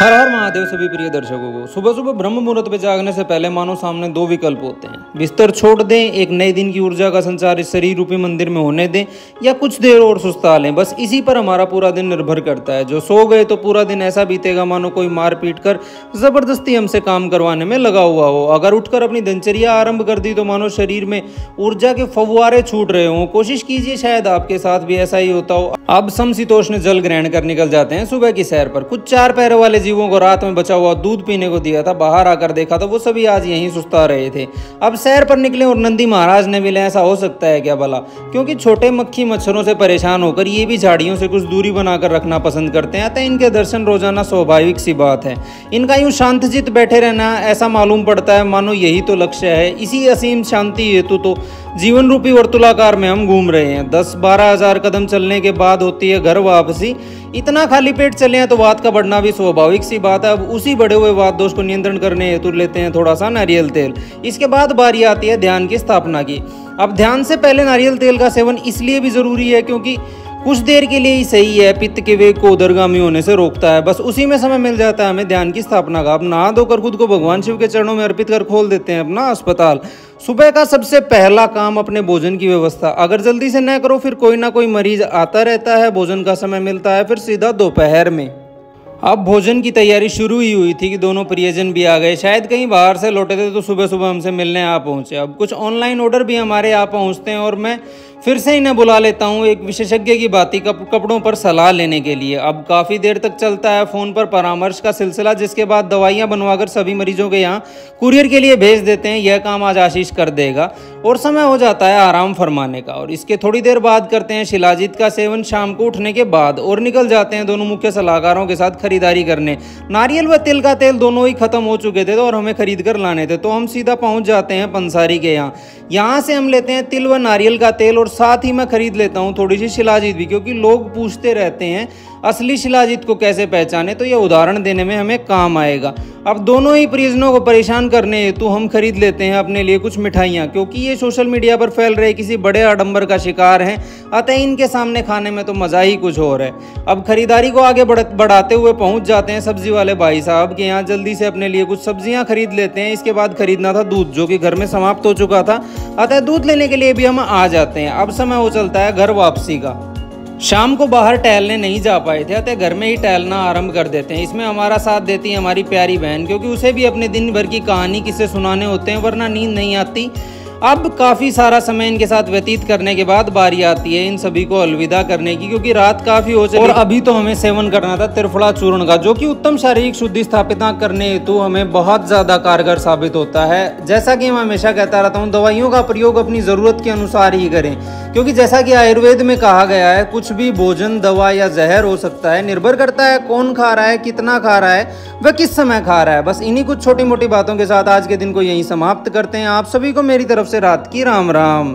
हर हर महादेव सभी प्रिय दर्शकों को सुबह सुबह ब्रह्म मुहूर्त में जागने से पहले मानो सामने दो विकल्प होते हैं। बिस्तर छोड़ दें, एक नए दिन की ऊर्जा का संचार इस शरीर रूपी मंदिर में होने दें, या कुछ देर और सुस्ता लें। बस इसी पर हमारा पूरा दिन निर्भर करता है। जो सो गए तो पूरा दिन ऐसा बीतेगा मानो कोई मार पीट कर जबरदस्ती हमसे काम करवाने में लगा हुआ हो। अगर उठकर अपनी दिनचर्या आरंभ कर दी तो मानो शरीर में ऊर्जा के फव्वारे छूट रहे हों। कोशिश कीजिए, शायद आपके साथ भी ऐसा ही होता हो। अब समशीतोष्ण जल ग्रहण कर निकल जाते हैं सुबह की सैर पर। कुछ चार पैरों वाले जीवों को रात में बचा हुआ दूध पीने को दिया था, बाहर आकर देखा तो वो सभी आज यहीं सुस्ता रहे थे। अब सैर पर निकले और नंदी महाराज ने मिले, ऐसा हो सकता है क्या भला? क्योंकि छोटे मक्खी मच्छरों से परेशान होकर ये भी झाड़ियों से कुछ दूरी बनाकर रखना पसंद करते हैं। अतः इनके दर्शन रोजाना स्वाभाविक सी बात है। इनका यूं शांतचित्त बैठे रहना ऐसा मालूम पड़ता है मानो यही तो लक्ष्य है। इसी असीम शांति हेतु तो जीवन रूपी वर्तुलाकार में हम घूम रहे हैं। 10-12 हजार कदम चलने के बाद होती है घर वापसी। इतना खाली पेट चले हैं तो वात का बढ़ना भी स्वाभाविक सी बात है। अब उसी बढ़े हुए वात दोष को नियंत्रण करने हेतु लेते हैं थोड़ा सा नारियल तेल। इसके बाद बारी आती है ध्यान की स्थापना की। अब ध्यान से पहले नारियल तेल का सेवन इसलिए भी जरूरी है क्योंकि कुछ देर के लिए ही सही है, पित्त के वेग को उदरगामी होने से रोकता है। बस उसी में समय मिल जाता है हमें ध्यान की स्थापना का। अब नहा धोकर खुद को भगवान शिव के चरणों में अर्पित कर खोल देते हैं अपना अस्पताल। सुबह का सबसे पहला काम अपने भोजन की व्यवस्था। अगर जल्दी से न करो फिर कोई ना कोई मरीज आता रहता है। भोजन का समय मिलता है फिर सीधा दोपहर में। अब भोजन की तैयारी शुरू ही हुई थी कि दोनों प्रियजन भी आ गए। शायद कहीं बाहर से लौटे थे तो सुबह सुबह हमसे मिलने आ पहुंचे। अब कुछ ऑनलाइन ऑर्डर भी हमारे यहाँ पहुंचते हैं और मैं फिर से इन्हें बुला लेता हूँ एक विशेषज्ञ की बाती कपड़ों पर सलाह लेने के लिए। अब काफ़ी देर तक चलता है फ़ोन पर परामर्श का सिलसिला, जिसके बाद दवाइयाँ बनवाकर सभी मरीजों के यहाँ कुरियर के लिए भेज देते हैं। यह काम आज आशीष कर देगा और समय हो जाता है आराम फरमाने का। और इसके थोड़ी देर बाद करते हैं शिलाजीत का सेवन शाम को उठने के बाद और निकल जाते हैं दोनों मुख्य सलाहकारों के साथ खरीदारी करने। नारियल व तिल का तेल दोनों ही खत्म हो चुके थे और हमें खरीद कर लाने थे, तो हम सीधा पहुंच जाते हैं पंसारी के यहाँ। यहाँ से हम लेते हैं तिल व नारियल का तेल और साथ ही मैं खरीद लेता हूँ थोड़ी सी शिलाजीत भी, क्योंकि लोग पूछते रहते हैं असली शिलाजीत को कैसे पहचाने, तो यह उदाहरण देने में हमें काम आएगा। अब दोनों ही परिजनों को परेशान करने हेतु हम खरीद लेते हैं अपने लिए कुछ मिठाइयाँ, क्योंकि ये सोशल मीडिया पर फैल रहे किसी बड़े आडंबर का शिकार हैं। अतः इनके सामने खाने में तो मज़ा ही कुछ और है। अब खरीदारी को आगे बढ़ाते हुए पहुंच जाते हैं सब्जी वाले भाई साहब के यहाँ। जल्दी से अपने लिए कुछ सब्जियां खरीद लेते हैं। इसके बाद खरीदना था दूध, जो कि घर में समाप्त हो चुका था। अतः दूध लेने के लिए भी हम आ जाते हैं। अब समय हो चलता है घर वापसी का। शाम को बाहर टहलने नहीं जा पाए थे, अतः घर में ही टहलना आरंभ कर देते हैं। इसमें हमारा साथ देती है हमारी प्यारी बहन, क्योंकि उसे भी अपने दिन भर की कहानी किस्से सुनाने होते हैं, वरना नींद नहीं आती। अब काफ़ी सारा समय इनके साथ व्यतीत करने के बाद बारी आती है इन सभी को अलविदा करने की, क्योंकि रात काफ़ी हो चुकी और अभी तो हमें सेवन करना था त्रिफला चूर्ण का, जो कि उत्तम शारीरिक शुद्धि स्थापित करने हेतु हमें बहुत ज़्यादा कारगर साबित होता है। जैसा कि मैं हमेशा कहता रहता हूँ, दवाइयों का प्रयोग अपनी ज़रूरत के अनुसार ही करें, क्योंकि जैसा कि आयुर्वेद में कहा गया है, कुछ भी भोजन दवा या जहर हो सकता है, निर्भर करता है कौन खा रहा है, कितना खा रहा है, वह किस समय खा रहा है। बस इन्हीं कुछ छोटी मोटी बातों के साथ आज के दिन को यहीं समाप्त करते हैं। आप सभी को मेरी तरफ से रात की राम राम।